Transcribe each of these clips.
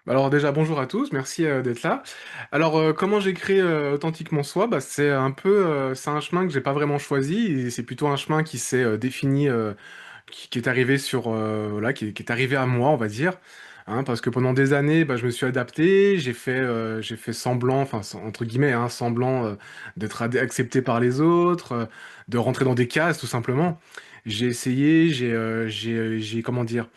Alors déjà, bonjour à tous, merci d'être là. Alors, comment j'ai créé Authentiquement Soi? Bah, c'est un chemin que j'ai pas vraiment choisi, et c'est plutôt un chemin qui s'est défini, qui est arrivé voilà, qui est arrivé à moi, on va dire. Hein, parce que pendant des années, bah, je me suis adapté, j'ai fait semblant, entre guillemets, hein, semblant d'être accepté par les autres, de rentrer dans des cases, tout simplement. J'ai essayé, comment dire?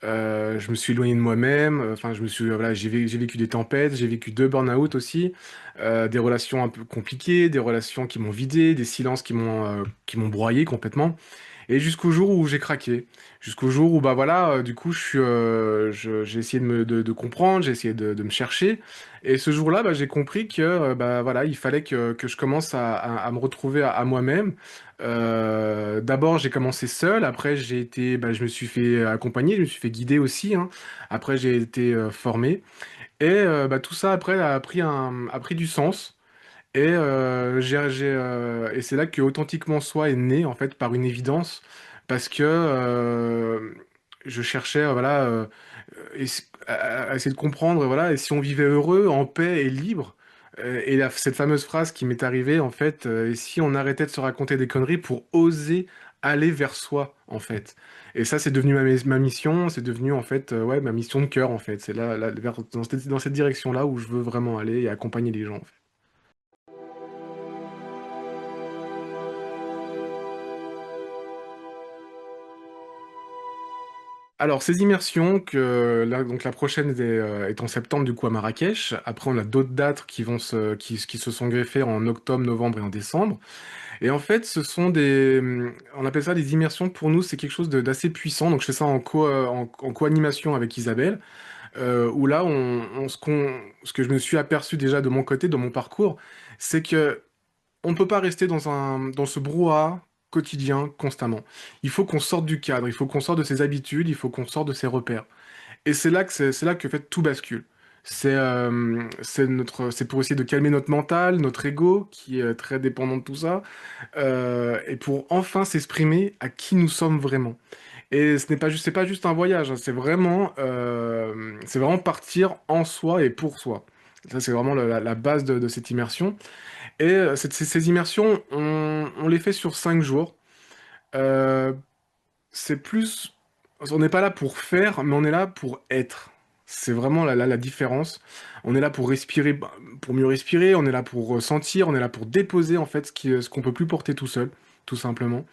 Je me suis éloigné de moi-même. Enfin, voilà, j'ai vécu des tempêtes, j'ai vécu deux burn-out aussi, des relations un peu compliquées, des relations qui m'ont vidé, des silences qui m'ont broyé complètement. Et jusqu'au jour où j'ai craqué, jusqu'au jour où bah voilà, du coup, j'ai essayé de comprendre, j'ai essayé de me chercher. Et ce jour-là, bah, j'ai compris que bah voilà, il fallait que je commence à me retrouver à moi-même. D'abord, j'ai commencé seul. Après, bah, je me suis fait accompagner, je me suis fait guider aussi, hein. Après, j'ai été formé. Et bah, tout ça après a pris du sens. Et c'est là que Authentiquement Soi est né, en fait, par une évidence, parce que je cherchais, à essayer de comprendre, voilà, et si on vivait heureux, en paix et libre. Cette fameuse phrase qui m'est arrivée, en fait, et si on arrêtait de se raconter des conneries pour oser aller vers soi, en fait. Et ça, c'est devenu ma mission, c'est devenu, en fait, ouais, ma mission de cœur, en fait. C'est dans cette direction-là où je veux vraiment aller et accompagner les gens. Alors, ces immersions, là, donc la prochaine est en septembre, du coup, à Marrakech. Après, on a d'autres dates qui se sont greffées en octobre, novembre et en décembre. Et en fait, on appelle ça des immersions. Pour nous, c'est quelque chose d'assez puissant. Donc, je fais ça en co-animation avec Isabelle, où là, ce que je me suis aperçu déjà de mon côté, de mon parcours, c'est que on ne peut pas rester dans ce brouhaha quotidien constamment. Il faut qu'on sorte du cadre, il faut qu'on sorte de ses habitudes, il faut qu'on sorte de ses repères. Et c'est là que fait tout bascule. C'est pour essayer de calmer notre mental, notre ego qui est très dépendant de tout ça, et pour enfin s'exprimer à qui nous sommes vraiment. Et c'est pas juste un voyage, hein, c'est vraiment partir en soi et pour soi. Ça, c'est vraiment la base de cette immersion. Et ces immersions, on les fait sur 5 jours. Euh, c'est plus... On n'est pas là pour faire, mais on est là pour être. C'est vraiment la différence. On est là pour respirer, bah, pour mieux respirer, on est là pour ressentir, on est là pour déposer en fait ce qu'on peut plus porter tout seul, tout simplement.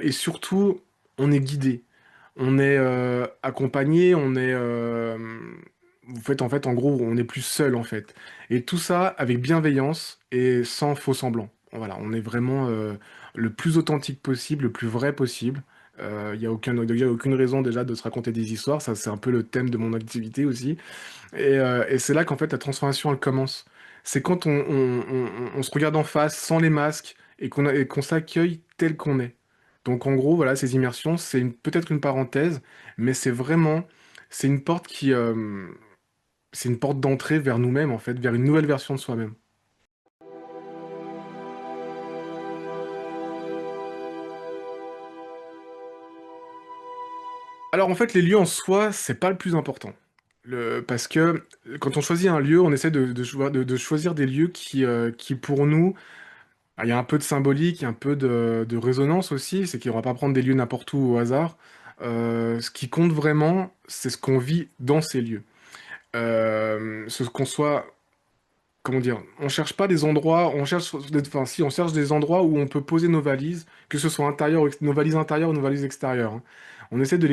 Et surtout, on est guidé, on est accompagné, vous faites en fait, en gros, on n'est plus seul en fait. Et tout ça avec bienveillance et sans faux semblant. Voilà, on est vraiment le plus authentique possible, le plus vrai possible. Y a aucune raison déjà de se raconter des histoires, ça c'est un peu le thème de mon activité aussi. Et c'est là qu'en fait la transformation elle commence. C'est quand on se regarde en face, sans les masques, et qu'on s'accueille tel qu'on est. Donc en gros, voilà, ces immersions, peut-être une parenthèse, mais c'est une porte c'est une porte d'entrée vers nous-mêmes, en fait, vers une nouvelle version de soi-même. Alors en fait, les lieux en soi, c'est pas le plus important. Parce que quand on choisit un lieu, on essaie de choisir des lieux qui pour nous, il y a un peu de symbolique, il y a un peu de résonance aussi, c'est qu'on va pas prendre des lieux n'importe où au hasard. Ce qui compte vraiment, c'est ce qu'on vit dans ces lieux. Ce qu'on soit, comment dire, on cherche pas des endroits, enfin si, on cherche des endroits où on peut poser nos valises, que ce soit nos valises intérieures ou nos valises extérieures, hein. On essaie de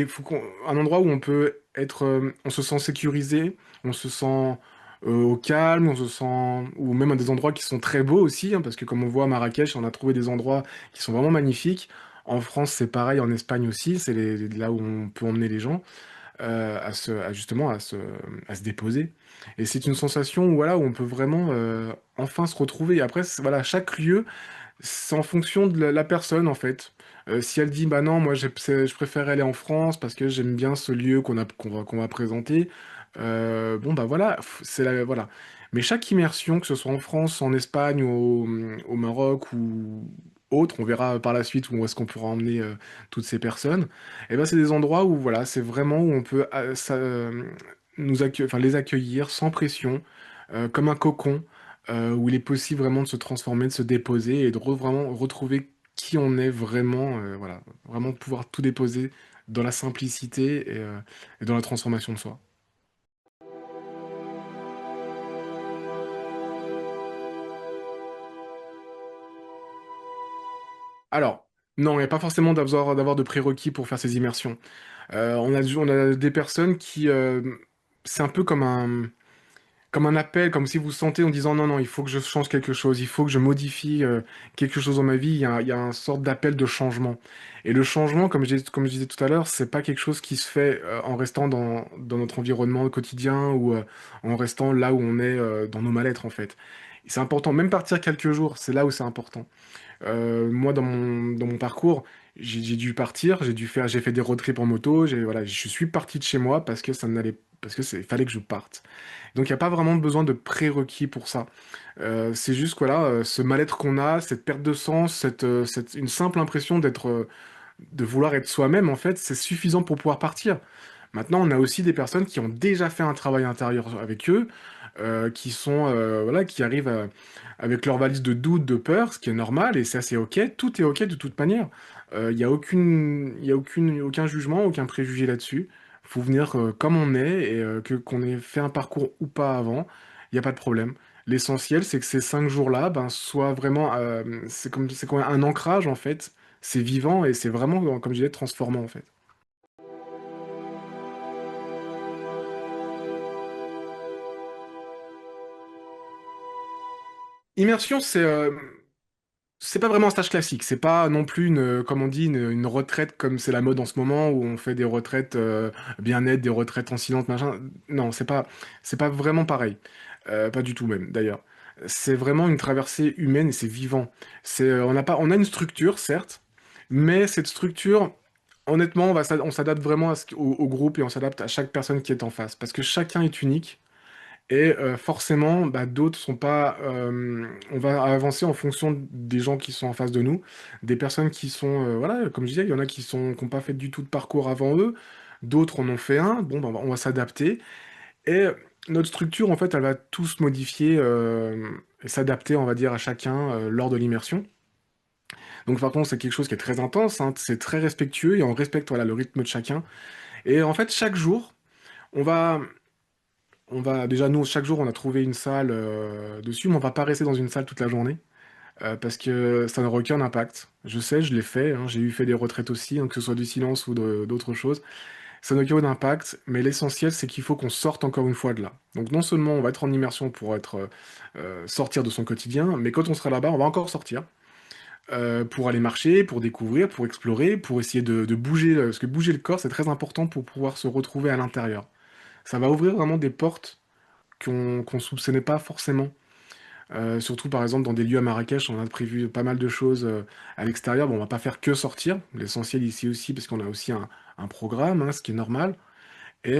un endroit où on peut être, on se sent sécurisé, on se sent au calme, on se sent, ou même à des endroits qui sont très beaux aussi, hein, parce que comme on voit à Marrakech, on a trouvé des endroits qui sont vraiment magnifiques. En France, c'est pareil, en Espagne aussi, là où on peut emmener les gens justement à se déposer. Et c'est une sensation où, voilà, où on peut vraiment enfin se retrouver. Et après, voilà, chaque lieu, c'est en fonction de la personne, en fait. Si elle dit, bah non, moi je préfère aller en France parce que j'aime bien ce lieu qu'on va présenter, bon, bah voilà, voilà. Mais chaque immersion, que ce soit en France, en Espagne, au Maroc ou autre, on verra par la suite où est-ce qu'on pourra emmener toutes ces personnes, et ben c'est des endroits où, voilà, c'est vraiment où on peut enfin, les accueillir sans pression, comme un cocon, où il est possible vraiment de se transformer, de se déposer et de vraiment retrouver qui on est vraiment, voilà, vraiment pouvoir tout déposer dans la simplicité et dans la transformation de soi. Alors, non, il n'y a pas forcément d'avoir de prérequis pour faire ces immersions. On a des personnes qui, c'est un peu comme un appel, comme si vous sentez en disant non, non, il faut que je change quelque chose, il faut que je modifie quelque chose dans ma vie. Il y a un sorte d'appel de changement. Et le changement, comme je disais tout à l'heure, c'est pas quelque chose qui se fait en restant dans notre environnement quotidien ou en restant là où on est dans nos mal-être en fait. C'est important, même partir quelques jours, c'est là où c'est important. Moi, dans mon parcours, j'ai dû partir, j'ai fait des road trips en moto, voilà, je suis parti de chez moi parce que fallait que je parte. Donc, il n'y a pas vraiment besoin de prérequis pour ça. C'est juste, voilà, ce mal-être qu'on a, cette perte de sens, une simple impression de vouloir être soi-même, en fait, c'est suffisant pour pouvoir partir. Maintenant, on a aussi des personnes qui ont déjà fait un travail intérieur avec eux, voilà, qui arrivent avec leur valise de doute, de peur, ce qui est normal et c'est assez ok. Tout est ok de toute manière. Il y a aucun jugement, aucun préjugé là-dessus. Faut venir comme on est et qu'on ait fait un parcours ou pas avant, il n'y a pas de problème. L'essentiel, c'est que ces 5 jours-là, ben, soient vraiment, c'est comme un ancrage en fait. C'est vivant et c'est vraiment, comme je disais, transformant en fait. Immersion, c'est pas vraiment un stage classique. C'est pas non plus comme on dit, une retraite comme c'est la mode en ce moment où on fait des retraites bien-être, des retraites en silence, machin. Non, c'est pas vraiment pareil. Pas du tout même, d'ailleurs. C'est vraiment une traversée humaine et c'est vivant. On a une structure, certes, mais cette structure, honnêtement, on s'adapte vraiment au groupe et on s'adapte à chaque personne qui est en face parce que chacun est unique. Et forcément, bah, d'autres sont pas. On va avancer en fonction des gens qui sont en face de nous, des personnes qui sont, voilà, comme je disais, il y en a qui n'ont pas fait du tout de parcours avant eux, d'autres en ont fait un. Bon, bah, on va s'adapter. Et notre structure, en fait, elle va tous modifier et s'adapter, on va dire, à chacun lors de l'immersion. Donc, par contre, c'est quelque chose qui est très intense, hein, c'est très respectueux et on respecte, voilà, le rythme de chacun. Et en fait, chaque jour, on va déjà, nous, chaque jour, on a trouvé une salle dessus, mais on va pas rester dans une salle toute la journée, parce que ça n'aura aucun impact. Je sais, je l'ai fait, hein, j'ai eu fait des retraites aussi, hein, que ce soit du silence ou d'autres choses. Ça n'a aucun impact, mais l'essentiel, c'est qu'il faut qu'on sorte encore une fois de là. Donc non seulement on va être en immersion pour sortir de son quotidien, mais quand on sera là-bas, on va encore sortir. Pour aller marcher, pour découvrir, pour explorer, pour essayer de bouger, parce que bouger le corps, c'est très important pour pouvoir se retrouver à l'intérieur. Ça va ouvrir vraiment des portes qu'on soupçonnait pas forcément. Surtout par exemple dans des lieux à Marrakech, on a prévu pas mal de choses à l'extérieur. Bon, on va pas faire que sortir, l'essentiel ici aussi, parce qu'on a aussi un programme, hein, ce qui est normal. Et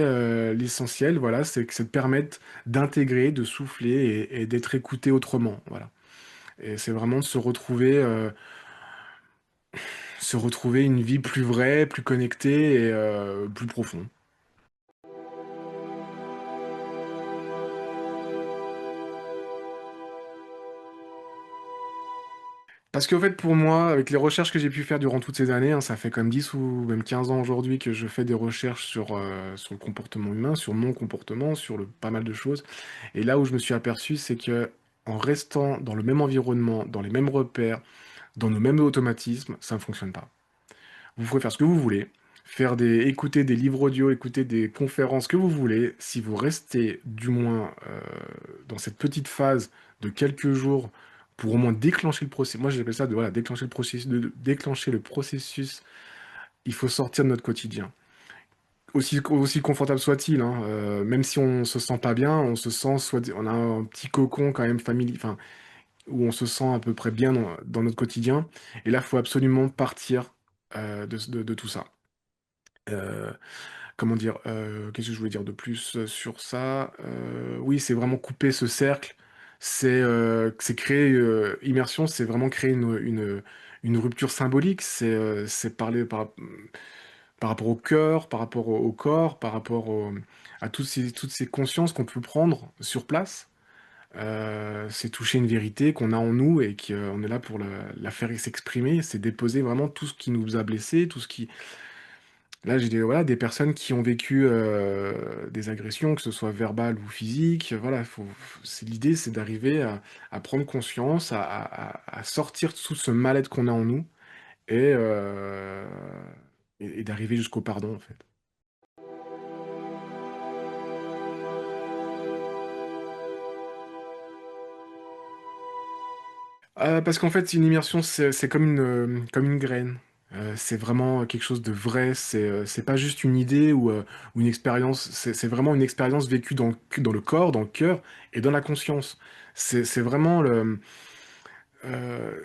l'essentiel, voilà, c'est de permettre d'intégrer, de souffler et d'être écouté autrement. Voilà. Et c'est vraiment de se retrouver une vie plus vraie, plus connectée et plus profonde. Parce qu'en fait, pour moi, avec les recherches que j'ai pu faire durant toutes ces années, hein, ça fait comme 10 ou même 15 ans aujourd'hui que je fais des recherches sur le comportement humain, sur mon comportement, sur pas mal de choses. Et là où je me suis aperçu, c'est que en restant dans le même environnement, dans les mêmes repères, dans nos mêmes automatismes, ça ne fonctionne pas. Vous pouvez faire ce que vous voulez, écouter des livres audio, écouter des conférences que vous voulez. Si vous restez du moins dans cette petite phase de quelques jours pour au moins déclencher le processus, moi j'appelle ça voilà, déclencher le processus, il faut sortir de notre quotidien. Aussi confortable soit-il, hein, même si on se sent pas bien, on a un petit cocon quand même familier, enfin, où on se sent à peu près bien dans notre quotidien. Et là, il faut absolument partir de tout ça. Euh, comment dire, qu'est-ce que je voulais dire de plus sur ça? Oui, c'est vraiment couper ce cercle. C'est créer immersion, c'est vraiment créer une rupture symbolique. C'est parler par. par rapport au cœur, par rapport au corps, par rapport à toutes ces consciences qu'on peut prendre sur place. C'est toucher une vérité qu'on a en nous et qu'on est là pour la faire s'exprimer. C'est déposer vraiment tout ce qui nous a blessés, tout ce qui... Là, j'ai voilà, des personnes qui ont vécu des agressions, que ce soit verbales ou physiques. Voilà, l'idée, c'est d'arriver à prendre conscience, à sortir tout ce mal-être qu'on a en nous et, euh, et d'arriver jusqu'au pardon, en fait. Parce qu'en fait, une immersion, c'est comme une graine. C'est vraiment quelque chose de vrai. C'est pas juste une idée ou une expérience. C'est vraiment une expérience vécue dans le corps, dans le cœur et dans la conscience. C'est vraiment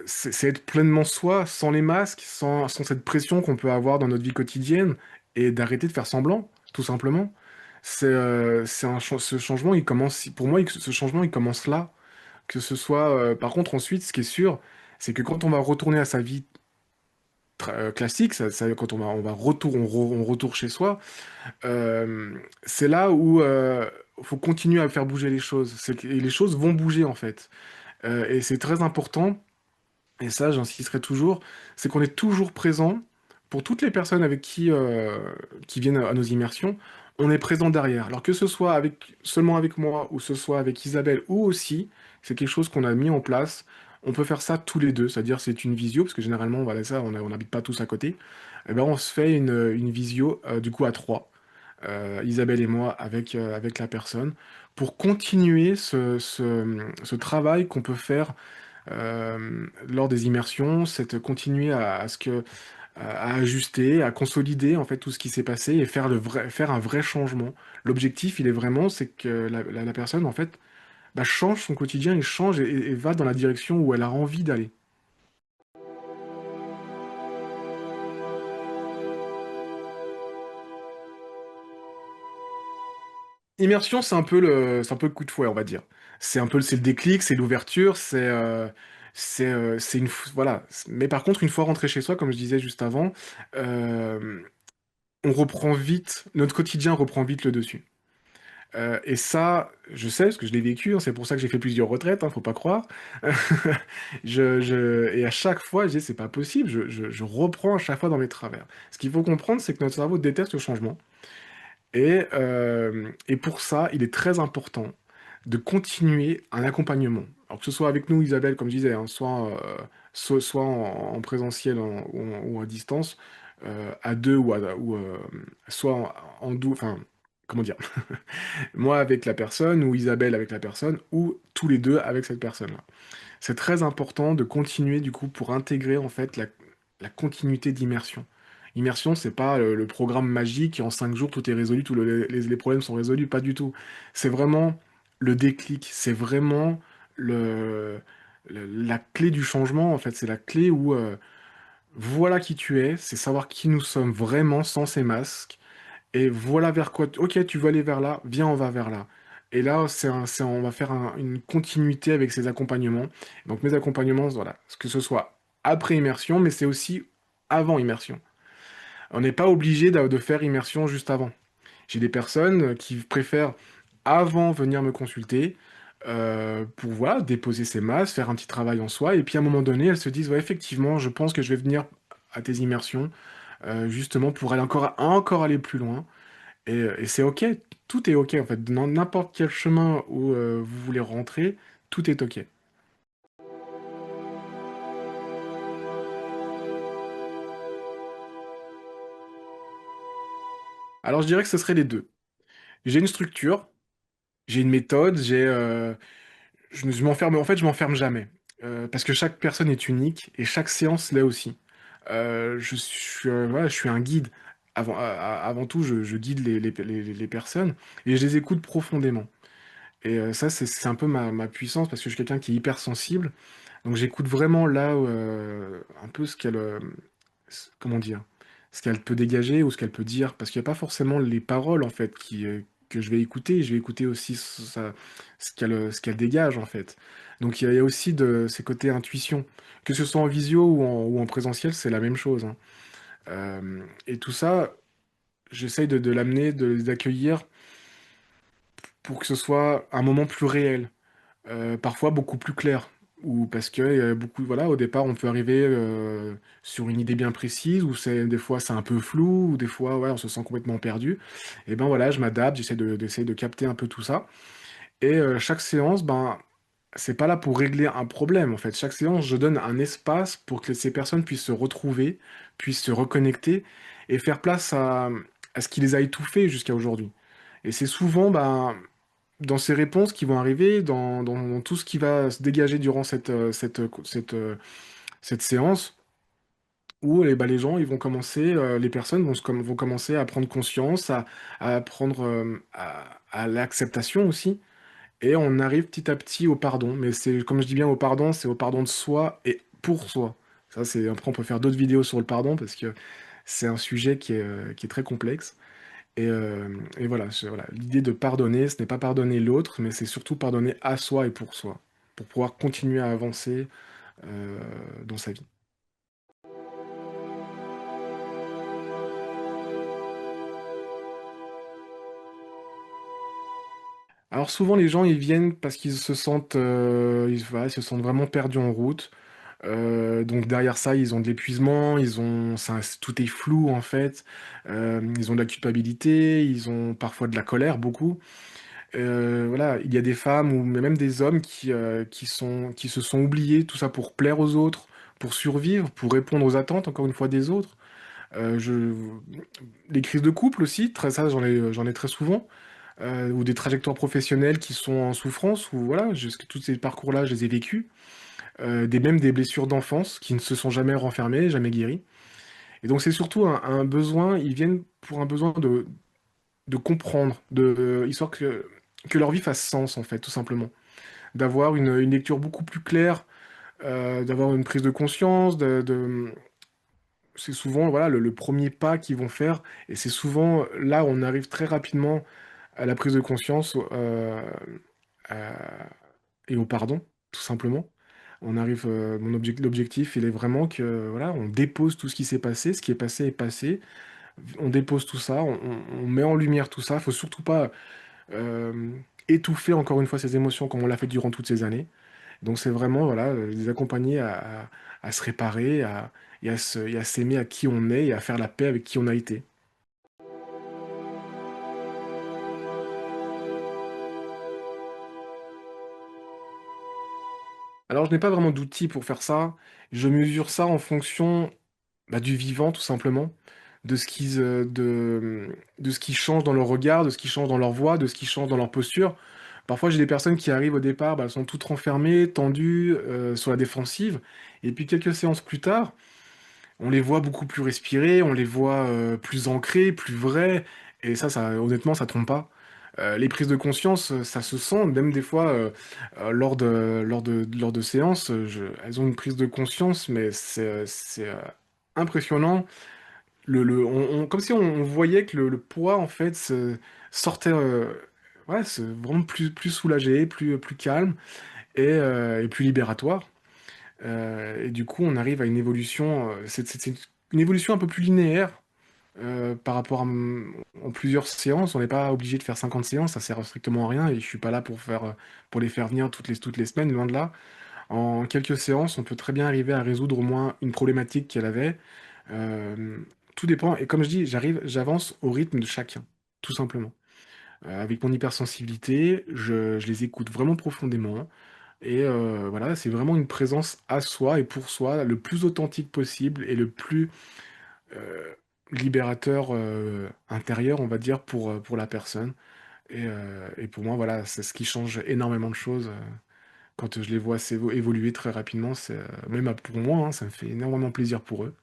c'est être pleinement soi, sans les masques, sans cette pression qu'on peut avoir dans notre vie quotidienne et d'arrêter de faire semblant, tout simplement. Ce changement, il commence, pour moi, ce changement, il commence là. Que ce soit, par contre, ensuite, ce qui est sûr, c'est que quand on va retourner à sa vie classique, quand on retourne chez soi, euh, c'est là où faut continuer à faire bouger les choses. Et les choses vont bouger en fait. Et c'est très important, et ça j'insisterai toujours, c'est qu'on est toujours présent pour toutes les personnes avec qui viennent à nos immersions. On est présent derrière. Alors que ce soit seulement avec moi, ou ce soit avec Isabelle, ou aussi, c'est quelque chose qu'on a mis en place. On peut faire ça tous les deux, c'est-à-dire c'est une visio, parce que généralement, voilà, ça, on n'habite pas tous à côté. Et ben, on se fait une visio, du coup, à trois, Isabelle et moi, avec la personne, pour continuer ce travail qu'on peut faire lors des immersions, c'est de continuer à ajuster, à consolider en fait tout ce qui s'est passé et faire un vrai changement. L'objectif, il est vraiment, c'est que la personne en fait bah, change son quotidien, il change et va dans la direction où elle a envie d'aller. Immersion, c'est un peu le coup de fouet, on va dire. C'est le déclic, c'est l'ouverture, voilà. Mais par contre, une fois rentré chez soi, comme je disais juste avant, euh, on reprend vite, notre quotidien reprend vite le dessus. Et ça, je sais, parce que je l'ai vécu, hein, c'est pour ça que j'ai fait plusieurs retraites, hein, faut pas croire. Et à chaque fois, je dis, c'est pas possible, je reprends à chaque fois dans mes travers. Ce qu'il faut comprendre, c'est que notre cerveau déteste le changement. Et pour ça, il est très important de continuer un accompagnement. Alors que ce soit avec nous, Isabelle, comme je disais, hein, soit en présentiel ou à distance, à deux soit enfin, comment dire, moi avec la personne ou Isabelle avec la personne ou tous les deux avec cette personne-là. C'est très important de continuer du coup pour intégrer en fait la continuité d'immersion. Immersion, c'est pas le programme magique et en 5 jours tout est résolu, les problèmes sont résolus, pas du tout. C'est vraiment le déclic, c'est vraiment le, la clé du changement en fait, c'est la clé où voilà qui tu es, c'est savoir qui nous sommes vraiment sans ces masques et voilà vers quoi. Ok, tu veux aller vers là, viens, on va vers là. Et là, on va faire une continuité avec ces accompagnements. Donc mes accompagnements, voilà, que ce soit après immersion, mais c'est aussi avant immersion. On n'est pas obligé de faire immersion juste avant. J'ai des personnes qui préfèrent avant venir me consulter pour voilà, déposer ses masses, faire un petit travail en soi, et puis à un moment donné, elles se disent, ouais, effectivement, je pense que je vais venir à tes immersions, justement pour aller encore aller plus loin. Et c'est OK, tout est OK en fait. Dans n'importe quel chemin où vous voulez rentrer, tout est OK. Alors je dirais que ce serait les deux. J'ai une structure, j'ai une méthode, je m'enferme, en fait, je m'enferme jamais. Parce que chaque personne est unique et chaque séance l'est aussi. Voilà, je suis un guide. Avant tout, je guide les personnes et je les écoute profondément. Et ça, c'est un peu ma puissance parce que je suis quelqu'un qui est hypersensible. Donc j'écoute vraiment là un peu comment dire, ce qu'elle peut dégager ou ce qu'elle peut dire, parce qu'il n'y a pas forcément les paroles en fait que je vais écouter aussi ce qu'elle dégage en fait. Donc il y a aussi de ces côtés intuition, que ce soit en visio ou en présentiel, c'est la même chose, hein. Et tout ça, j'essaye de l'amener, de les accueillir pour que ce soit un moment plus réel, parfois beaucoup plus clair. Ou parce que beaucoup, voilà, au départ, on peut arriver sur une idée bien précise, ou des fois c'est un peu flou, ou des fois, ouais, on se sent complètement perdu. Et ben voilà, je m'adapte, d'essayer de capter un peu tout ça. Et chaque séance, ben, c'est pas là pour régler un problème, en fait. Chaque séance, je donne un espace pour que ces personnes puissent se retrouver, puissent se reconnecter et faire place à ce qui les a étouffés jusqu'à aujourd'hui. Et c'est souvent, ben, dans ces réponses qui vont arriver, dans tout ce qui va se dégager durant cette séance, où ben, les gens, ils vont commencer, les personnes vont commencer à prendre conscience, à prendre à l'acceptation aussi. Et on arrive petit à petit au pardon. Mais c'est, comme je dis bien au pardon, c'est au pardon de soi et pour soi. Ça, c'est, après, on peut faire d'autres vidéos sur le pardon parce que c'est un sujet qui est très complexe. Et voilà, voilà. L'idée de pardonner, ce n'est pas pardonner l'autre, mais c'est surtout pardonner à soi et pour soi, pour pouvoir continuer à avancer euh, dans sa vie. Alors souvent, les gens, ils viennent parce qu'ils se sentent, voilà, ils se sentent vraiment perdus en route. Donc derrière ça, ils ont de l'épuisement, tout est flou en fait. Ils ont de la culpabilité, ils ont parfois de la colère, beaucoup. Voilà, il y a des femmes ou même des hommes qui se sont oubliés, tout ça pour plaire aux autres, pour survivre, pour répondre aux attentes, encore une fois, des autres. Euh, je... Les crises de couple aussi, ça j'en ai très souvent. Ou des trajectoires professionnelles qui sont en souffrance, ou voilà, tous ces parcours-là, je les ai vécus. Même des blessures d'enfance qui ne se sont jamais renfermées, jamais guéries. Et donc c'est surtout un besoin, ils viennent pour un besoin de comprendre, histoire que leur vie fasse sens, en fait, tout simplement. D'avoir une lecture beaucoup plus claire, d'avoir une prise de conscience, c'est souvent voilà, le premier pas qu'ils vont faire, et c'est souvent là où on arrive très rapidement à la prise de conscience à- et au pardon, tout simplement. L'objectif, il est vraiment que voilà, on dépose tout ce qui s'est passé, ce qui est passé, on dépose tout ça, on met en lumière tout ça. Il faut surtout pas euh, étouffer encore une fois ces émotions comme on l'a fait durant toutes ces années. Donc c'est vraiment voilà, les accompagner à se réparer, et à s'aimer à qui on est et à faire la paix avec qui on a été. Alors je n'ai pas vraiment d'outils pour faire ça. Je mesure ça en fonction bah, du vivant tout simplement, de de ce qui change dans leur regard, de ce qui change dans leur voix, de ce qui change dans leur posture. Parfois j'ai des personnes qui arrivent au départ, bah, elles sont toutes renfermées, tendues, sur la défensive, et puis quelques séances plus tard, on les voit beaucoup plus respirer, on les voit plus ancrés, plus vrais, et ça honnêtement, ça trompe pas. Les prises de conscience, ça se sent, même des fois, lors de séances, elles ont une prise de conscience, mais c'est impressionnant. Comme si on voyait que le poids, en fait, sortait, ouais, vraiment plus soulagé, plus calme, et plus libératoire. Et du coup, on arrive à une évolution, c'est une évolution un peu plus linéaire par rapport en plusieurs séances. On n'est pas obligé de faire 50 séances, ça sert strictement à rien et je suis pas là pour les faire venir toutes les semaines, loin de là. En quelques séances, on peut très bien arriver à résoudre au moins une problématique qu'elle avait. Euh, Tout dépend, et comme je dis, j'avance au rythme de chacun, tout simplement. Avec mon hypersensibilité, je les écoute vraiment profondément. Et voilà, c'est vraiment une présence à soi et pour soi, le plus authentique possible et le plus euh, libérateur intérieur, on va dire, pour la personne. Et pour moi, voilà, c'est ce qui change énormément de choses. Quand je les vois évoluer très rapidement, même pour moi, hein, ça me fait énormément plaisir pour eux.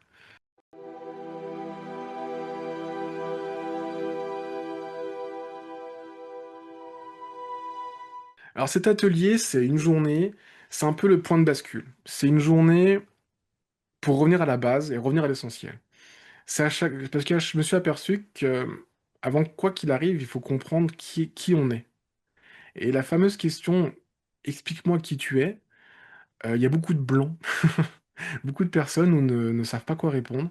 Alors cet atelier, c'est une journée, c'est un peu le point de bascule. C'est une journée pour revenir à la base et revenir à l'essentiel. Parce que je me suis aperçu que avant quoi qu'il arrive, il faut comprendre qui on est. Et la fameuse question, explique-moi qui tu es, il y a beaucoup de blancs. Beaucoup de personnes ne savent pas quoi répondre.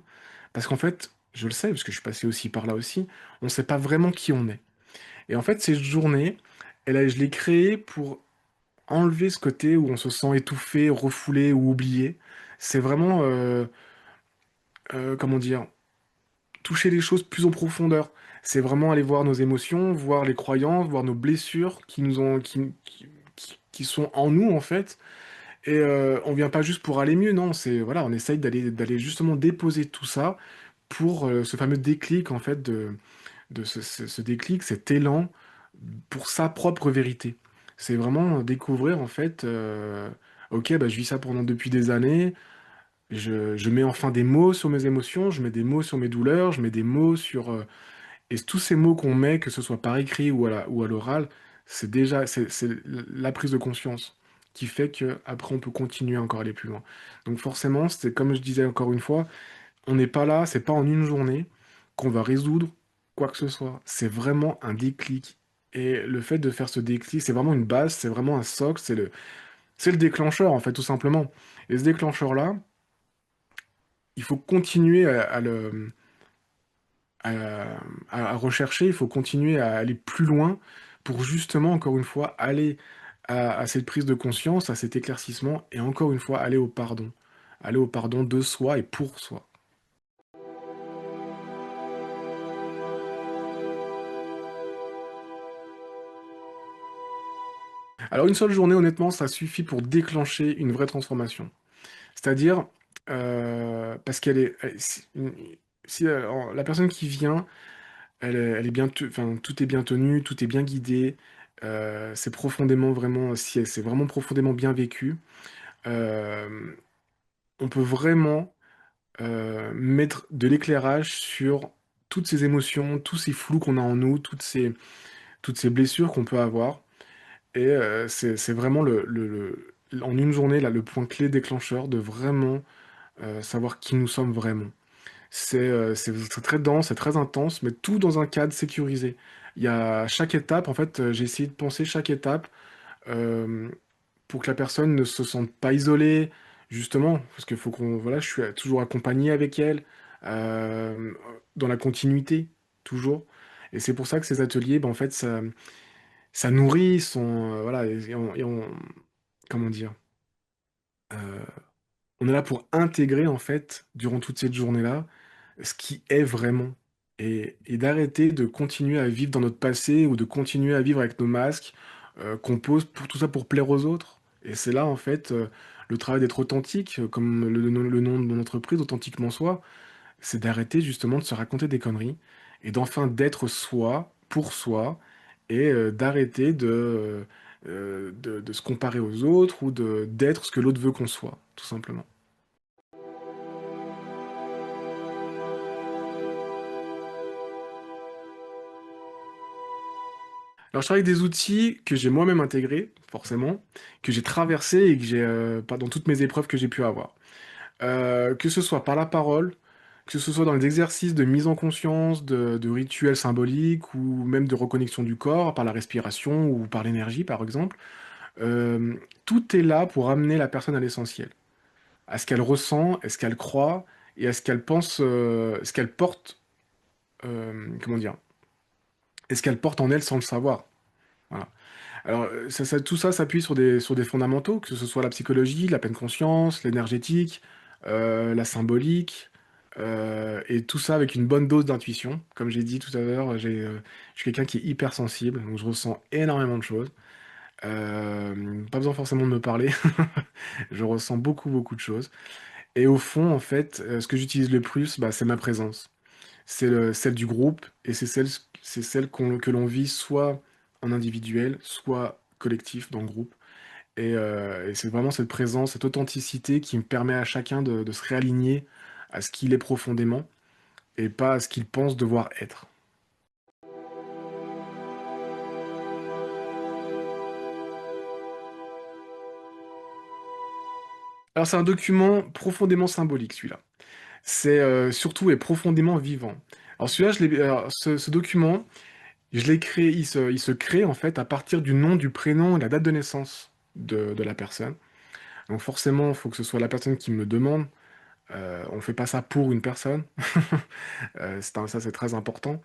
Parce qu'en fait, je le sais parce que je suis passé aussi par là aussi, on sait pas vraiment qui on est. Et en fait, cette journée, je l'ai créée pour enlever ce côté où on se sent étouffé, refoulé ou oublié. C'est vraiment, comment dire, toucher les choses plus en profondeur. C'est vraiment aller voir nos émotions, voir les croyances, voir nos blessures qui nous ont, qui sont en nous en fait. Et on vient pas juste pour aller mieux, non. C'est voilà, on essaye d'aller justement déposer tout ça pour ce fameux déclic en fait de ce déclic, cet élan pour sa propre vérité. C'est vraiment découvrir en fait, ok, bah, je vis ça pendant depuis des années. Je mets enfin des mots sur mes émotions, je mets des mots sur mes douleurs, je mets des mots sur... et tous ces mots qu'on met, que ce soit par écrit ou à l'oral, c'est déjà c'est la prise de conscience qui fait que après on peut continuer à encore aller plus loin. Donc forcément, c'est comme je disais encore une fois, on n'est pas là, c'est pas en une journée qu'on va résoudre quoi que ce soit. C'est vraiment un déclic. Et le fait de faire ce déclic, c'est vraiment une base, c'est vraiment un socle, c'est le déclencheur en fait, tout simplement. Et ce déclencheur-là, il faut continuer à, à rechercher, il faut continuer à aller plus loin pour justement, encore une fois, aller à cette prise de conscience, à cet éclaircissement, et encore une fois, aller au pardon. Aller au pardon de soi et pour soi. Alors une seule journée, honnêtement, ça suffit pour déclencher une vraie transformation. C'est-à-dire, parce qu'elle est... si, la personne qui vient, elle est bien, enfin, tout est bien tenu, tout est bien guidé, c'est profondément vraiment, si c'est vraiment profondément bien vécu. euh, on peut vraiment mettre de l'éclairage sur toutes ces émotions, tous ces flous qu'on a en nous, toutes ces blessures qu'on peut avoir. Et c'est vraiment en une journée, là, le point clé déclencheur de vraiment savoir qui nous sommes vraiment. C'est très dense, c'est très intense, mais tout dans un cadre sécurisé. Il y a chaque étape, en fait, j'ai essayé de penser chaque étape euh, pour que la personne ne se sente pas isolée, justement, parce qu'il faut qu'on, voilà, je suis toujours accompagné avec elle, euh, dans la continuité, toujours. Et c'est pour ça que ces ateliers, ben, en fait, ça nourrit son, voilà, comment dire, euh, on est là pour intégrer, en fait, durant toute cette journée-là, ce qui est vraiment. Et d'arrêter de continuer à vivre dans notre passé ou de continuer à vivre avec nos masques qu'on pose pour tout ça pour plaire aux autres. Et c'est là, en fait, le travail d'être authentique, comme le nom de mon entreprise, Authentiquement Soi, c'est d'arrêter justement de se raconter des conneries et d'enfin d'être soi, pour soi, et d'arrêter de se comparer aux autres ou d'être ce que l'autre veut qu'on soit, tout simplement. Alors, je travaille avec des outils que j'ai moi-même intégrés, forcément, que j'ai traversés et que j'ai, dans toutes mes épreuves que j'ai pu avoir. Que ce soit par la parole, que ce soit dans les exercices de mise en conscience, de rituels symboliques ou même de reconnexion du corps par la respiration ou par l'énergie, par exemple. Euh, Tout est là pour amener la personne à l'essentiel, à ce qu'elle ressent, à ce qu'elle croit et à ce qu'elle pense, ce qu'elle porte, comment dire, et ce qu'elle porte en elle sans le savoir. Voilà. Alors, tout ça s'appuie sur des fondamentaux, que ce soit la psychologie, la pleine conscience, l'énergétique, la symbolique, et tout ça avec une bonne dose d'intuition. Comme j'ai dit tout à l'heure, je suis quelqu'un qui est hypersensible, donc je ressens énormément de choses. Pas besoin forcément de me parler, je ressens beaucoup, beaucoup de choses. Et au fond, en fait, ce que j'utilise le plus, bah, c'est ma présence. Celle du groupe, et c'est celle que l'on vit soit en individuel, soit collectif dans le groupe. Et c'est vraiment cette présence, cette authenticité qui me permet à chacun de se réaligner à ce qu'il est profondément et pas à ce qu'il pense devoir être. Alors c'est un document profondément symbolique celui-là. C'est surtout et profondément vivant. Alors celui-là, ce document, je l'ai créé, il se crée en fait à partir du nom, du prénom et la date de naissance de la personne. Donc forcément, il faut que ce soit la personne qui me le demande. On fait pas ça pour une personne. Ça, c'est très important.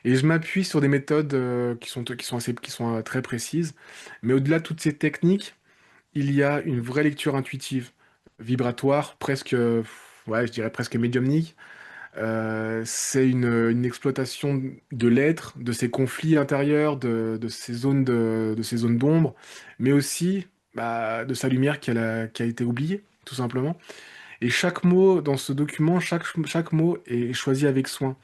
Et je m'appuie sur des méthodes qui sont très précises. Mais au-delà de toutes ces techniques, il y a une vraie lecture intuitive, vibratoire, presque, ouais, je dirais presque médiumnique. C'est une exploitation de l'être, de ses conflits intérieurs, de ces zones d'ombre, mais aussi bah, de sa lumière qui a été oubliée, tout simplement. Et chaque mot dans ce document, chaque mot est choisi avec soin.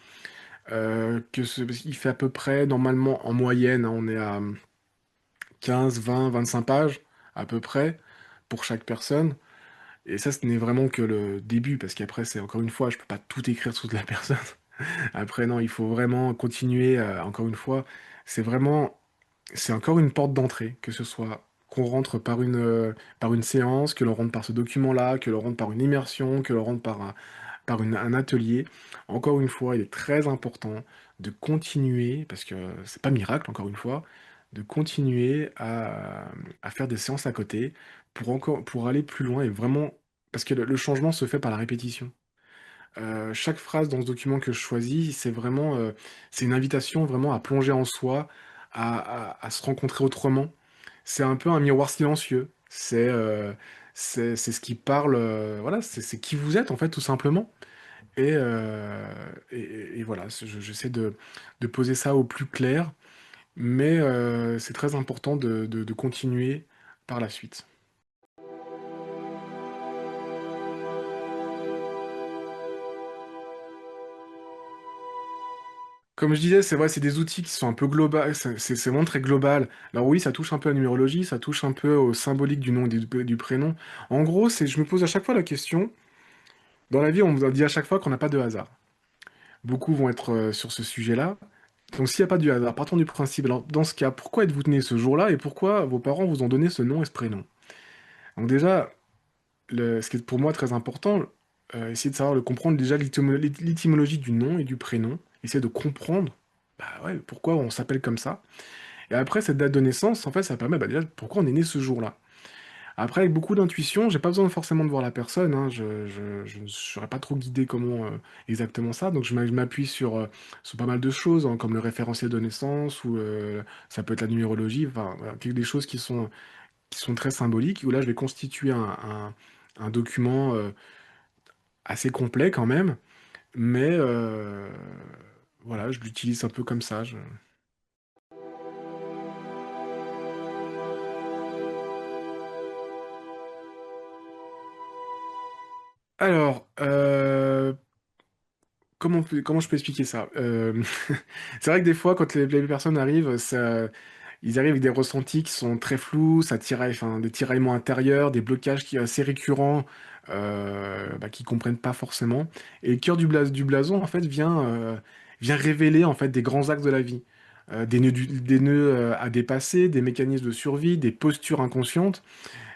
Il fait à peu près, normalement, en moyenne, hein, on est à 15, 20, 25 pages, à peu près, pour chaque personne. Et ça, ce n'est vraiment que le début, parce qu'après, c'est encore une fois, je peux pas tout écrire sur toute la personne. Après, non, il faut vraiment continuer, encore une fois, c'est vraiment, c'est encore une porte d'entrée, que ce soit qu'on rentre par une séance, que l'on rentre par ce document-là, que l'on rentre par une immersion, que l'on rentre un atelier. Encore une fois, il est très important de continuer, parce que c'est pas miracle, encore une fois, de continuer à faire des séances à côté pour aller plus loin et vraiment, parce que le changement se fait par la répétition. Chaque phrase dans ce document que je choisis, c'est une invitation vraiment à plonger en soi, à se rencontrer autrement. C'est un peu un miroir silencieux. C'est ce qui parle, voilà, c'est qui vous êtes en fait, tout simplement. Et voilà, j'essaie de poser ça au plus clair, mais c'est très important de continuer par la suite. Comme je disais, c'est vrai, c'est des outils qui sont un peu globaux, c'est vraiment très global. Alors oui, ça touche un peu à la numérologie, ça touche un peu au symbolique du nom et du prénom. En gros, je me pose à chaque fois la question, dans la vie, on vous dit à chaque fois qu'on n'a pas de hasard. Beaucoup vont être sur ce sujet-là. Donc s'il n'y a pas de hasard, partons du principe, alors dans ce cas, pourquoi êtes-vous né ce jour-là et pourquoi vos parents vous ont donné ce nom et ce prénom? Donc déjà, ce qui est pour moi très important, essayer de savoir, de comprendre déjà l'étymologie du nom et du prénom, essayer de comprendre bah ouais, pourquoi on s'appelle comme ça. Et après, cette date de naissance, en fait, ça permet bah, déjà pourquoi on est né ce jour-là. Après, avec beaucoup d'intuition, j'ai pas besoin forcément de voir la personne, hein, je ne saurais pas trop guider comment exactement ça, donc je m'appuie sur pas mal de choses, hein, comme le référentiel de naissance, ou ça peut être la numérologie, enfin, voilà, des choses qui sont très symboliques, où là, je vais constituer un document assez complet quand même, mais voilà, je l'utilise un peu comme ça. Alors, comment je peux expliquer ça? C'est vrai que des fois, quand les personnes arrivent, ils arrivent avec des ressentis qui sont très flous, ça tiraille, enfin, des tiraillements intérieurs, des blocages qui sont assez récurrents, bah, qu'ils comprennent pas forcément. Et le cœur du blason, en fait, vient révéler en fait des grands axes de la vie. Des nœuds à dépasser, des mécanismes de survie, des postures inconscientes,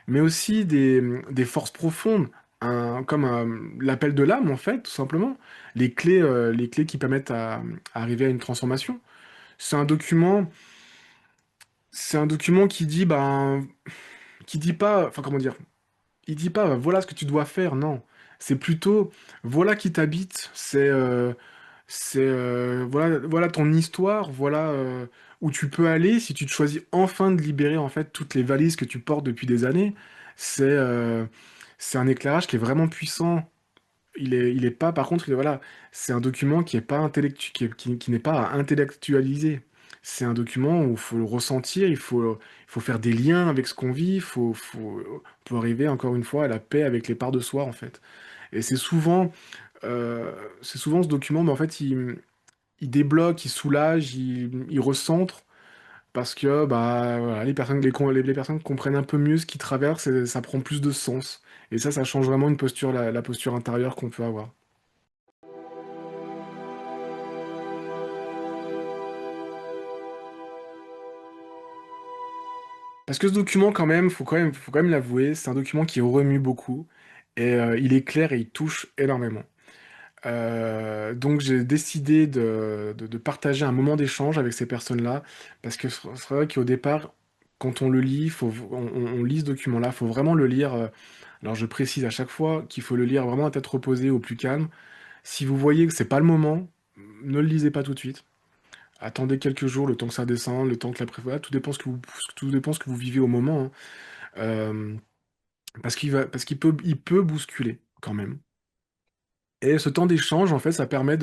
mais aussi des forces profondes, l'appel de l'âme, en fait, tout simplement. Les clés qui permettent à arriver à une transformation. C'est un document, c'est un document qui dit pas, enfin, comment dire, il dit pas, voilà ce que tu dois faire, non. C'est plutôt, voilà qui t'habite, voilà ton histoire, voilà où tu peux aller si tu te choisis enfin de libérer en fait toutes les valises que tu portes depuis des années. C'est euh, c'est un éclairage qui est vraiment puissant. Il est pas, par contre, voilà, c'est un document qui est pas qui n'est pas à intellectualiser. C'est un document où il faut le ressentir, il faut faire des liens avec ce qu'on vit, pour arriver encore une fois à la paix avec les parts de soi en fait. Et c'est souvent ce document, mais en fait, il débloque, il soulage, il recentre, parce que bah, voilà, les personnes comprennent un peu mieux ce qu'ils traversent et ça prend plus de sens. Et ça change vraiment une posture, la posture intérieure qu'on peut avoir. Parce que ce document, faut quand même l'avouer, c'est un document qui remue beaucoup, et il est clair et il touche énormément. Donc j'ai décidé de partager un moment d'échange avec ces personnes-là, parce que c'est vrai qu'au départ, quand on le lit, on lit ce document-là, il faut vraiment le lire. Alors je précise à chaque fois qu'il faut le lire vraiment à tête reposée, au plus calme. Si vous voyez que c'est pas le moment, ne le lisez pas tout de suite. Attendez quelques jours, le temps que ça descende, le temps que la voilà, tout dépend ce que vous vivez au moment, hein. Hem, parce qu'il peut bousculer quand même. Et ce temps d'échange, en fait, ça permet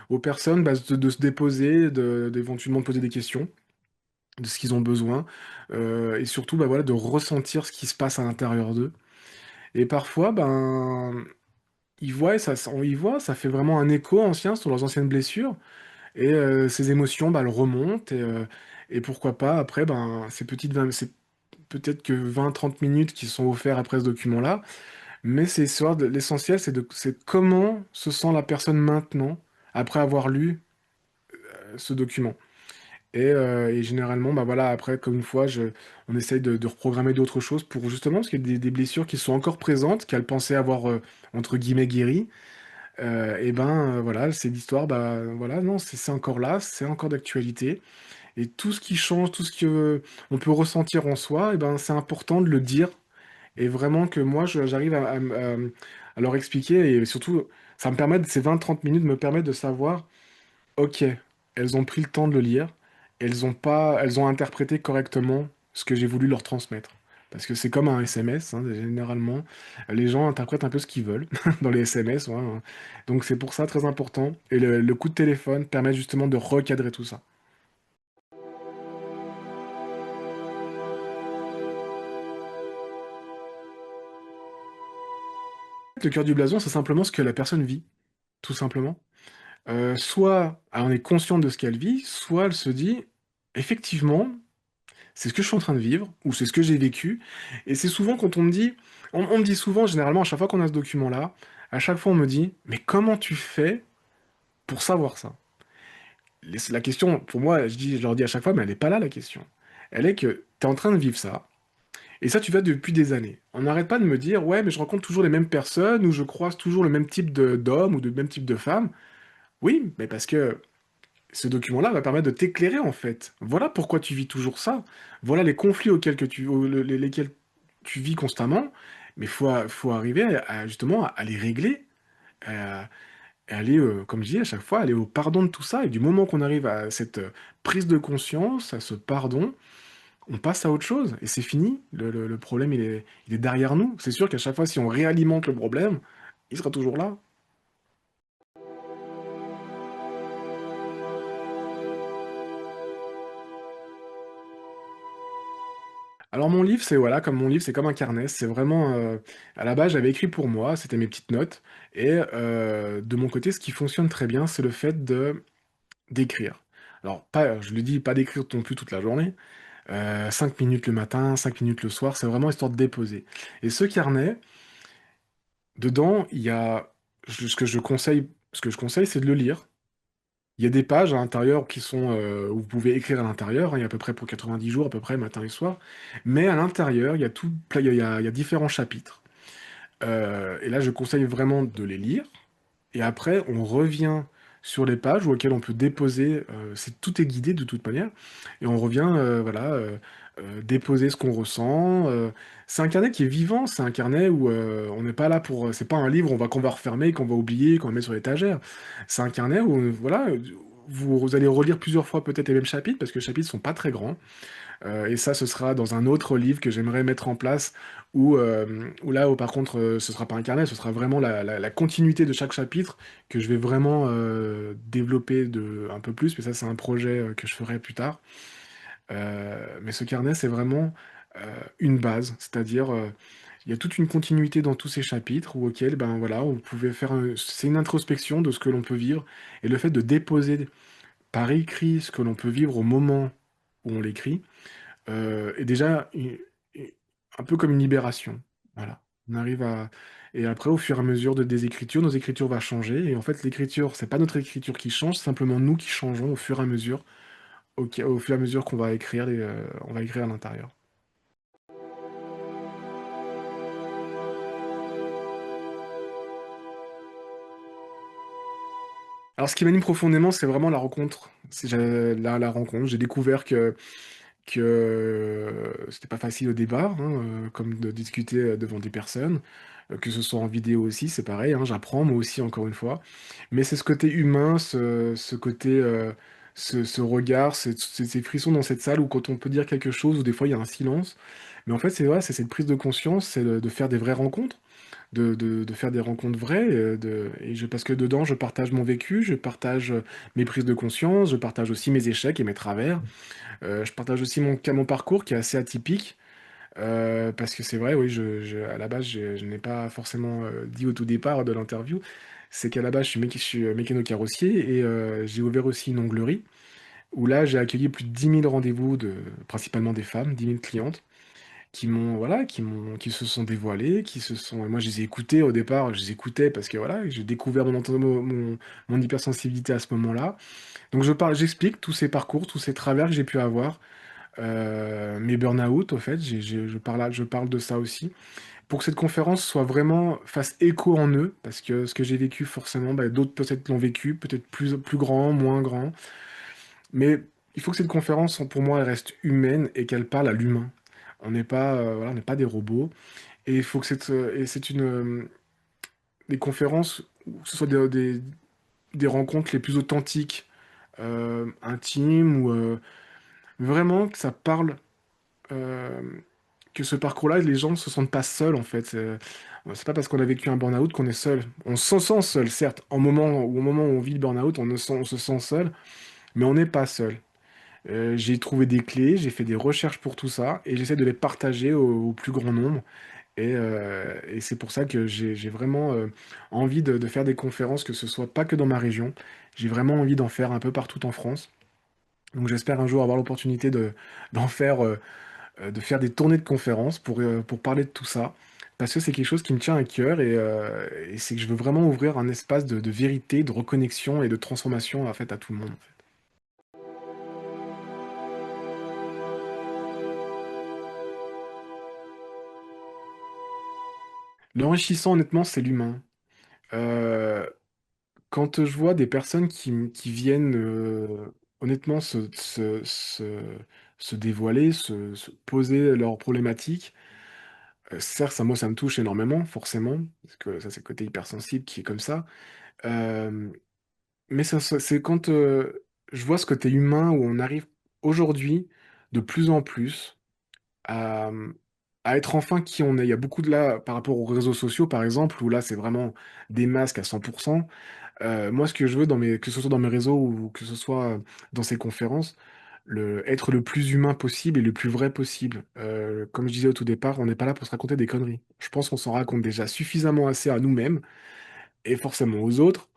aux personnes, bah, de se déposer, d'éventuellement poser des questions, de ce qu'ils ont besoin, et surtout, bah, voilà, de ressentir ce qui se passe à l'intérieur d'eux. Et parfois, ben, ils voient, ça fait vraiment un écho ancien sur leurs anciennes blessures et ces émotions, bah, elles remontent et pourquoi pas après, ben, c'est peut-être que 20-30 minutes qui sont offerts après ce document-là, mais c'est histoire de l'essentiel, c'est comment se sent la personne maintenant, après avoir lu, ce document. Et généralement, bah, voilà, après, comme une fois, on essaye de reprogrammer d'autres choses pour justement parce qu'il y a des blessures qui sont encore présentes, qu'elle pensait avoir, entre guillemets «guéries». Et ben, voilà, c'est l'histoire, bah, voilà, non, c'est encore là, c'est encore d'actualité et tout ce qui change, tout ce que on peut ressentir en soi et ben, c'est important de le dire et vraiment que moi j'arrive à leur expliquer et surtout, ça me permet de ces 20-30 minutes me permettent de savoir: «OK, elles ont pris le temps de le lire, elles ont interprété correctement ce que j'ai voulu leur transmettre». Parce que c'est comme un SMS, hein, généralement, les gens interprètent un peu ce qu'ils veulent dans les SMS, ouais, hein. Donc c'est pour ça très important et le coup de téléphone permet justement de recadrer tout ça. Le cœur du blason, c'est simplement ce que la personne vit, tout simplement. Soit elle est consciente de ce qu'elle vit, soit elle se dit: «Effectivement, c'est ce que je suis en train de vivre ou c'est ce que j'ai vécu» et c'est souvent quand on me dit souvent, généralement, à chaque fois qu'on a ce document-là, à chaque fois on me dit: «Mais comment tu fais pour savoir ça?» La question, pour moi, je leur dis à chaque fois: «Mais elle est pas là la question. Elle est que tu es en train de vivre ça et ça, tu vas depuis des années». On n'arrête pas de me dire: «Ouais, mais je rencontre toujours les mêmes personnes ou je croise toujours le même type de d'homme ou de même type de femme». Oui, mais parce que ce document-là va permettre de t'éclairer, en fait. Voilà pourquoi tu vis toujours ça. Voilà les conflits auxquels que tu au le lesquels tu vis constamment, mais faut arriver justement à les régler, et aller, comme je dis à chaque fois, aller au pardon de tout ça et du moment qu'on arrive à cette, prise de conscience, à ce pardon, on passe à autre chose et c'est fini. Le problème, il est derrière nous. C'est sûr qu'à chaque fois, si on réalimente le problème, il sera toujours là. Alors mon livre, c'est voilà, comme mon livre, c'est comme un carnet. C'est vraiment, à la base, j'avais écrit pour moi, c'était mes petites notes et de mon côté, ce qui fonctionne très bien, c'est le fait d'écrire. Alors pas je le dis, pas d'écrire non plus toute la journée, 5 minutes le matin, 5 minutes le soir, c'est vraiment histoire de déposer et ce carnet, dedans, il y a ce que je conseille, c'est de le lire. Il y a des pages à l'intérieur qui sont, où vous pouvez écrire à l'intérieur, hein, il y a à peu près pour 90 jours à peu près, matin et soir. Mais à l'intérieur, il y a tout plein il y a différents chapitres. Et là, je conseille vraiment de les lire et après on revient sur les pages auxquelles on peut déposer, tout est guidé de toute manière et on revient, voilà, déposer ce qu'on ressent, c'est un carnet qui est vivant, c'est un carnet où, on n'est pas là pour, c'est pas un livre qu'on va refermer, qu'on va oublier, qu'on va mettre sur l'étagère. C'est un carnet où, voilà, vous allez relire plusieurs fois peut-être les mêmes chapitres parce que les chapitres sont pas très grands. Et ça, ce sera dans un autre livre que j'aimerais mettre en place où là, où par contre, ce sera pas un carnet, ce sera vraiment la continuité de chaque chapitre que je vais vraiment, développer un peu plus, mais ça, c'est un projet, que je ferai plus tard. Mais ce carnet, c'est vraiment, une base, c'est-à-dire, il y a toute une continuité dans tous ces chapitres ou auxquels, ben, voilà, vous pouvez faire c'est une introspection de ce que l'on peut vivre et le fait de déposer par écrit ce que l'on peut vivre au moment où on l'écrit, et déjà un peu comme une libération, voilà. On arrive à et après au fur et à mesure des écritures, nos écritures va changer et en fait l'écriture, c'est pas notre écriture qui change, c'est simplement nous qui changeons au fur et à mesure, au fur et à mesure qu'on va écrire on va écrire à l'intérieur. Alors ce qui m'anime profondément, c'est vraiment la rencontre. C'est la rencontre. J'ai découvert que que c'était pas facile au départ, hein, comme de discuter devant des personnes, que ce soit en vidéo aussi, c'est pareil, hein, j'apprends moi aussi encore une fois. Mais c'est ce côté humain, ce côté, ce regard, ces frissons dans cette salle où quand on peut dire quelque chose, ou des fois il y a un silence. Mais en fait, c'est vrai, c'est cette prise de conscience, c'est de faire des vraies rencontres, de faire des rencontres vraies, parce que dedans, je partage mon vécu, je partage mes prises de conscience, je partage aussi mes échecs et mes travers. Je partage aussi mon parcours qui est assez atypique, parce que c'est vrai, oui, à la base, je n'ai pas forcément dit au tout départ de l'interview, c'est qu'à la base, je suis mécano-carrossier et j'ai ouvert aussi une onglerie où là, j'ai accueilli plus de 10 000 rendez-vous, principalement des femmes, 10 000 clientes qui m'ont, voilà, qui se sont dévoilées, moi, je les ai écoutées au départ, je les écoutais parce que voilà, j'ai découvert mon hypersensibilité à ce moment-là. Donc, j'explique tous ces parcours, tous ces travers que j'ai pu avoir. Mes burn-out, au fait, je parle de ça aussi. Pour que cette conférence soit vraiment, fasse écho en eux, parce que ce que j'ai vécu, forcément, bah, d'autres peut-être l'ont vécu, peut-être plus grand, moins grand. Mais il faut que cette conférence, pour moi, elle reste humaine et qu'elle parle à l'humain. On n'est pas, voilà, on n'est pas des robots. Et il faut que et c'est des conférences, où ce soit des rencontres les plus authentiques, intimes, ou vraiment que ça parle. euh, que ce parcours-là, les gens ne se sentent pas seuls en fait. C'est pas parce qu'on a vécu un burn-out qu'on est seul. On se sent seul, certes. Au moment où on vit le burn-out, on se sent seul, mais on n'est pas seul. J'ai trouvé des clés, j'ai fait des recherches pour tout ça, et j'essaie de les partager au plus grand nombre. Et c'est pour ça que j'ai vraiment envie de faire des conférences, que ce soit pas que dans ma région. J'ai vraiment envie d'en faire un peu partout en France. Donc j'espère un jour avoir l'opportunité d'en faire de faire des tournées de conférences pour parler de tout ça, parce que c'est quelque chose qui me tient à cœur et c'est que je veux vraiment ouvrir un espace de vérité, de reconnexion et de transformation en fait, à tout le monde. En fait. L'enrichissant, honnêtement, c'est l'humain. Euh, Quand je vois des personnes qui viennent honnêtement se dévoiler, se poser leurs problématiques, certes, moi, ça me touche énormément, forcément, parce que ça, c'est le côté hypersensible qui est comme ça. Euh, Mais c'est quand je vois ce côté humain où on arrive aujourd'hui de plus en plus à, à être enfin qui on est. Il y a beaucoup de là, par rapport aux réseaux sociaux, par exemple, où là, c'est vraiment des masques à 100%. Moi, ce que je veux, que ce soit dans mes réseaux ou que ce soit dans ces conférences, être le plus humain possible et le plus vrai possible. Comme je disais au tout départ, on n'est pas là pour se raconter des conneries. Je pense qu'on s'en raconte déjà suffisamment assez à nous-mêmes et forcément aux autres.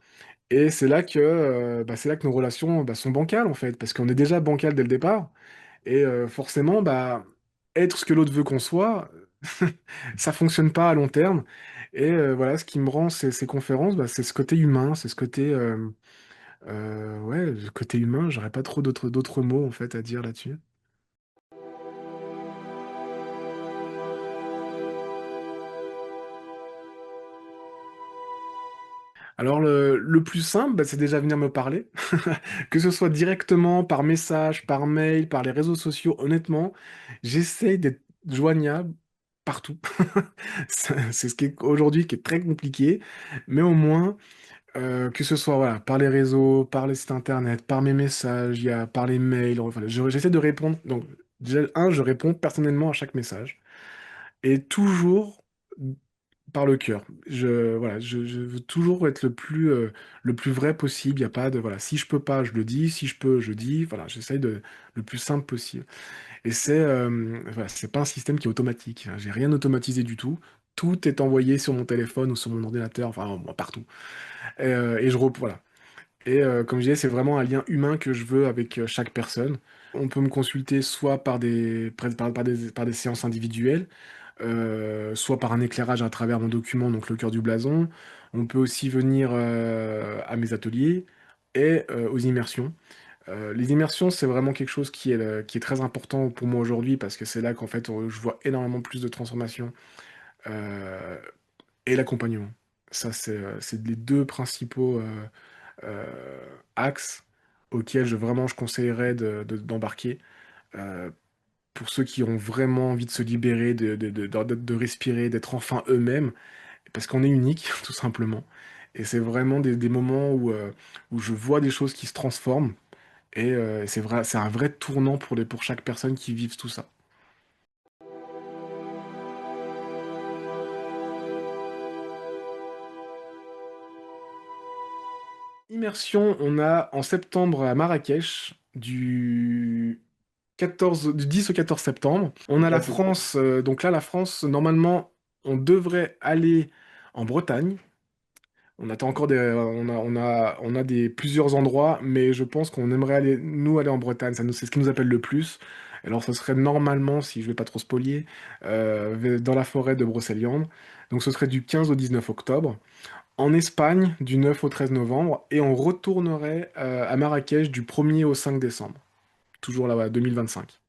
Et c'est là que nos relations sont bancales en fait, parce qu'on est déjà bancal dès le départ. Et forcément, être ce que l'autre veut qu'on soit, ça fonctionne pas à long terme. Et voilà, ce qui me rend ces conférences, c'est ce côté humain, c'est ce côté, ouais, le côté humain. J'aurais pas trop d'autres mots en fait à dire là-dessus. Alors le plus simple, c'est déjà venir me parler, que ce soit directement par message, par mail, par les réseaux sociaux. Honnêtement, j'essaye d'être joignable partout. C'est ce qui est aujourd'hui qui est très compliqué, mais au moins que ce soit voilà par les réseaux, par les sites internet, par mes messages, par les mails. Enfin, j'essaie de répondre. Donc déjà, je réponds personnellement à chaque message et toujours par le cœur. Je veux toujours être le plus vrai possible. Il y a pas de, voilà, si je peux pas, je le dis. Si je peux, je dis. Voilà, j'essaye de le plus simple possible. Et voilà, c'est pas un système qui est automatique. J'ai rien automatisé du tout. Tout est envoyé sur mon téléphone ou sur mon ordinateur, enfin, moi, partout. Voilà. Et comme je disais, c'est vraiment un lien humain que je veux avec chaque personne. On peut me consulter soit par des séances individuelles, soit par un éclairage à travers mon document, donc le cœur du blason. On peut aussi venir à mes ateliers et aux immersions. Les immersions, c'est vraiment quelque chose qui est très important pour moi aujourd'hui parce que c'est là qu'en fait je vois énormément plus de transformation euh, et l'accompagnement. Ça, c'est les deux principaux axes auxquels vraiment je conseillerais d'embarquer. pour ceux qui ont vraiment envie de se libérer, de respirer, d'être enfin eux-mêmes, parce qu'on est unique, tout simplement. Et c'est vraiment des moments où je vois des choses qui se transforment, et c'est vrai, c'est un vrai tournant pour chaque personne qui vive tout ça. Immersion, on a en septembre à Marrakech, du 10 au 14 septembre. On a Ah, la France, donc là, la France, normalement, on devrait aller en Bretagne. On attend encore plusieurs endroits, mais je pense qu'on aimerait aller, nous, aller en Bretagne. C'est ce qui nous appelle le plus. Alors, ce serait normalement, si je vais pas trop spolier, dans la forêt de Brocéliande. Donc, ce serait du 15 au 19 octobre. En Espagne, du 9 au 13 novembre. Et on retournerait à Marrakech du 1er au 5 décembre. Toujours là-bas, 2025.